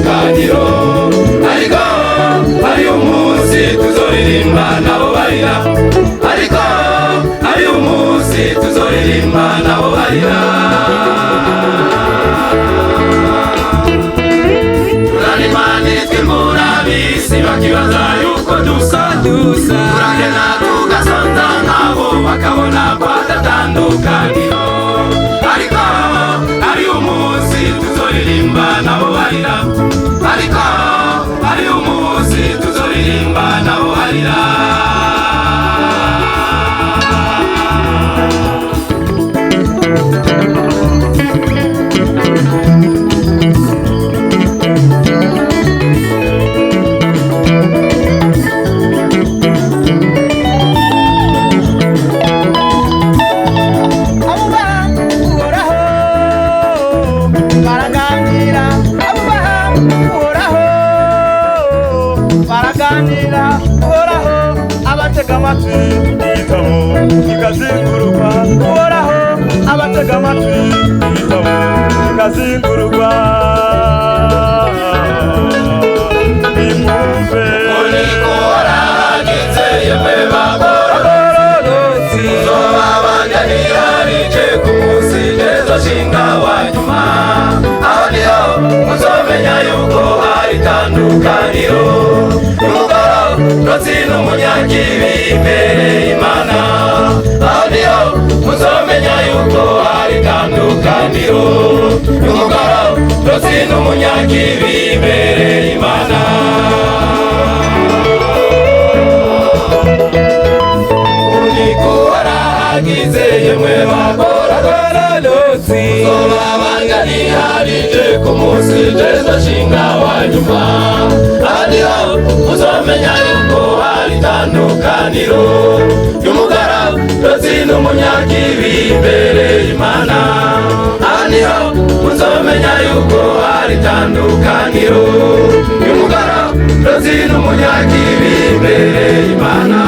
itandukaniro ariko hari umunsi tuzoririmba nabo barira ariko hari umunsi tuzoririmba nabo barira turarimanitwe murabisi bakibaza yuko dusa turagenda tugasonza nkabo bakabona kwatatandukaniro ariko hari umunsi tuzoririmba nabo barira ariko hari umunsi tuzoririmba nabo barira abatega amatwi igitabo kikazingururwa uhoraho abatega amatwi igitabo kikazingururwa nimwumve uriko warahageze yemwe bagororotsi uzobabanganira rije ku munsi ejo shinga wa nyuma aho niho muzomenya yuko hari itandukaniro Rozino munyakibi imbere Imana aho niho muzomenya yuko hari itandukaniro y'umugoro Rozino munyakibi imbere Imana uriko warahagize yemwe bagororotsi uzobabanganira rije ku munsi ejo shinga wa nyuma aho niho muzomenya yuko hari itandukaniro y'umugara Rozino munyakibi imbere Imana aho niho muzomenya yuko hari itandukaniro y'umugara Rozino munyakibi imbere Imana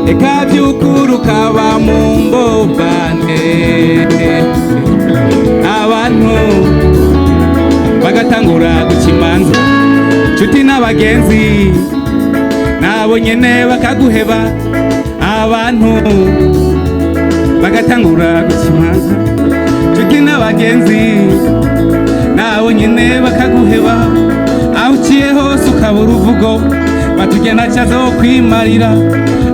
eka by'ukuri ukaba mu mbobane abantu bagatangura guca imanza nshuti n'abagenzi nabo nyene bakaguheba abantu bagatangura guca imanza nshuti n'abagenzi nabo nyene bakaguheba aho uciye hose ukabura uvugo batugena cyazo kwimarira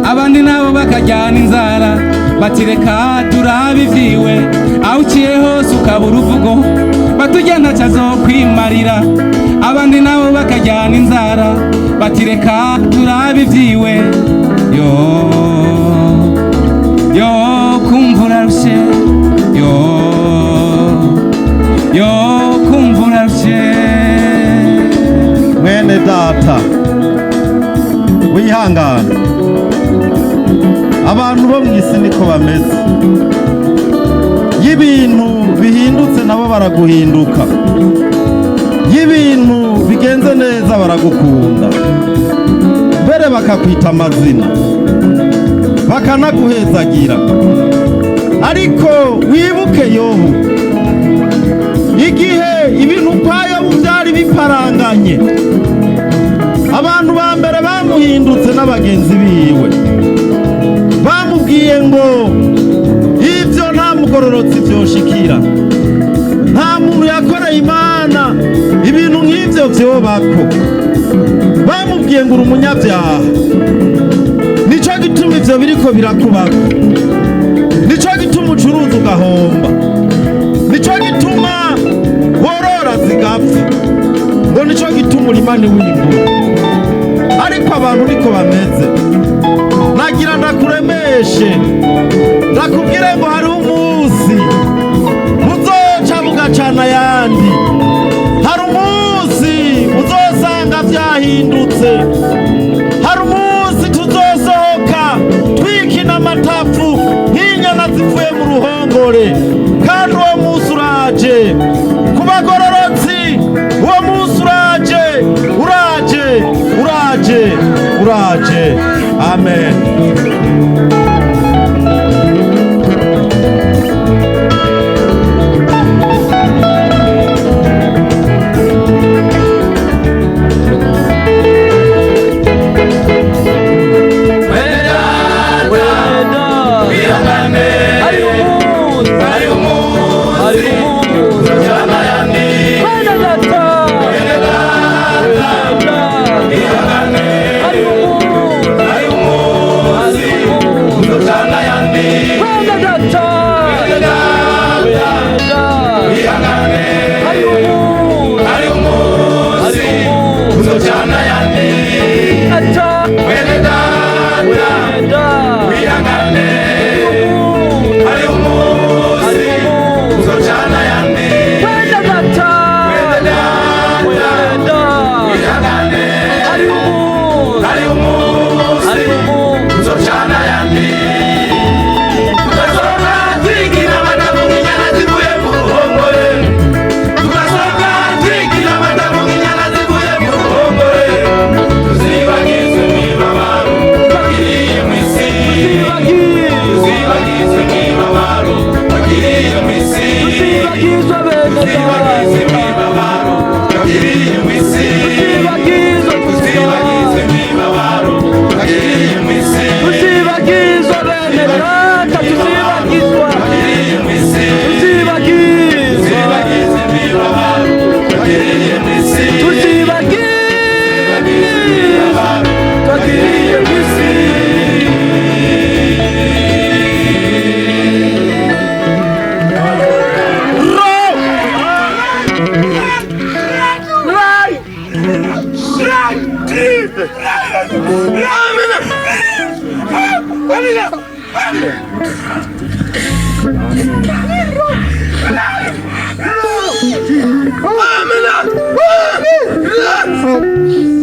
abandi nabo bakajyana inzara batireka turabe ivyiwe aho uciye hose ukabura uvugo batugena cyazo kwimarira abandi nabo bakajyana inzara batireka turabe ivyiwe yo kumvura rushe yo kumvura rushe mwene data wihangane abantu bo mu isi niko bameze y'ibintu bihindutse nabo baraguhinduka y'ibintu bigenze neza baragukunda mbere bakakwita amazina bakanaguhezagira ariko wibuke Yobu igihe ibintu kwa Yobu byari biparanganye abantu ba mbere bamuhindutse n'abagenzi biwe bamubwiye ngo ibyo nta mugororotsi byoshikira nta muntu yakoreye Imana ibintu nk'ibyo byobako bamubwiye ngo uri umunyabyaha nico gituma ivyo biriko birakubako nico gituma ucuruza ugahomba nico gituma worora zigapfa ngo nico gituma urimani w'imbura ariko abantu niko bameze nagira ndakuremeshe ndakubwire ngo hari umunsi muzoca mugacana yandi hari umunsi uzosanga vyahindutse byose. Hari umunsi tuzosohoka twikina amatafu nk'inyana zivuye mu ruhongore, kandi uwo munsi uraje. Ku bagororotsi uwo munsi uraje, uraje, uraje, uraje. Amen. Amen.